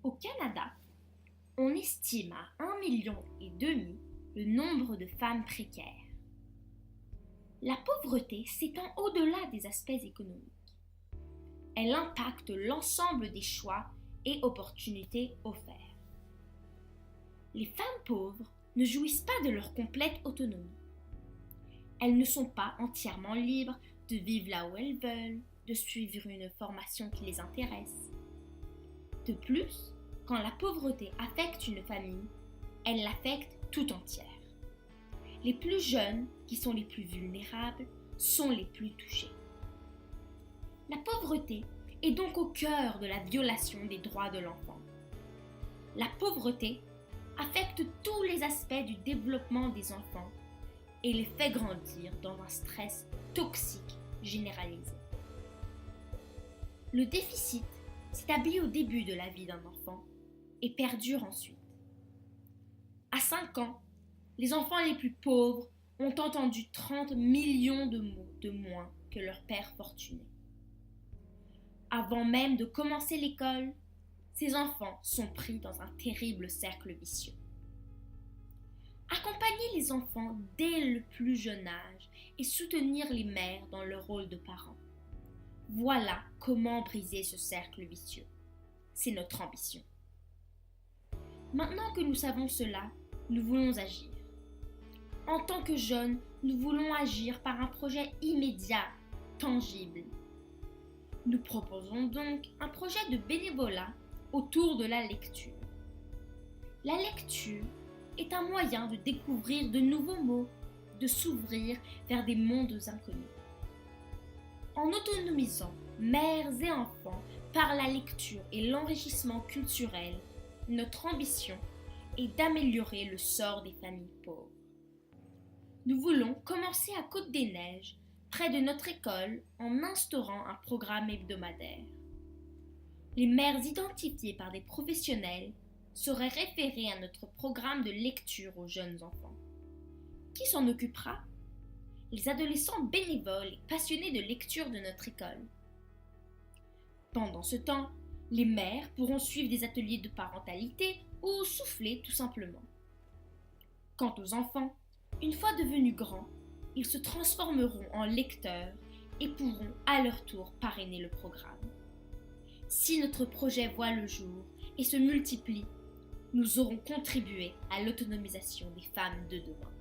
Au Canada, on estime à 1,5 million le nombre de femmes précaires. La pauvreté s'étend au-delà des aspects économiques. Elle impacte l'ensemble des choix et opportunités offerts. Les femmes pauvres ne jouissent pas de leur complète autonomie. Elles ne sont pas entièrement libres de vivre là où elles veulent, de suivre une formation qui les intéresse. De plus, quand la pauvreté affecte une famille, elle l'affecte tout entière. Les plus jeunes, qui sont les plus vulnérables, sont les plus touchés. La pauvreté est donc au cœur de la violation des droits de l'enfant. La pauvreté affecte tous les aspects du développement des enfants et les fait grandir dans un stress toxique généralisé. Le déficit s'établit au début de la vie d'un enfant et perdure ensuite. À 5 ans, les enfants les plus pauvres ont entendu 30 millions de mots de moins que leur père fortuné. Avant même de commencer l'école, ces enfants sont pris dans un terrible cercle vicieux. Accompagner les enfants dès le plus jeune âge et soutenir les mères dans leur rôle de parents. Voilà comment briser ce cercle vicieux. C'est notre ambition. Maintenant que nous savons cela, nous voulons agir. En tant que jeunes, nous voulons agir par un projet immédiat, tangible. Nous proposons donc un projet de bénévolat autour de la lecture. La lecture est un moyen de découvrir de nouveaux mots, de s'ouvrir vers des mondes inconnus. En autonomisant mères et enfants par la lecture et l'enrichissement culturel, notre ambition est d'améliorer le sort des familles pauvres. Nous voulons commencer à Côte-des-Neiges, près de notre école, en instaurant un programme hebdomadaire. Les mères identifiées par des professionnels seraient référées à notre programme de lecture aux jeunes enfants. Qui s'en occupera? Les adolescents bénévoles et passionnés de lecture de notre école. Pendant ce temps, les mères pourront suivre des ateliers de parentalité ou souffler tout simplement. Quant aux enfants, une fois devenus grands, ils se transformeront en lecteurs et pourront à leur tour parrainer le programme. Si notre projet voit le jour et se multiplie, nous aurons contribué à l'autonomisation des femmes de demain.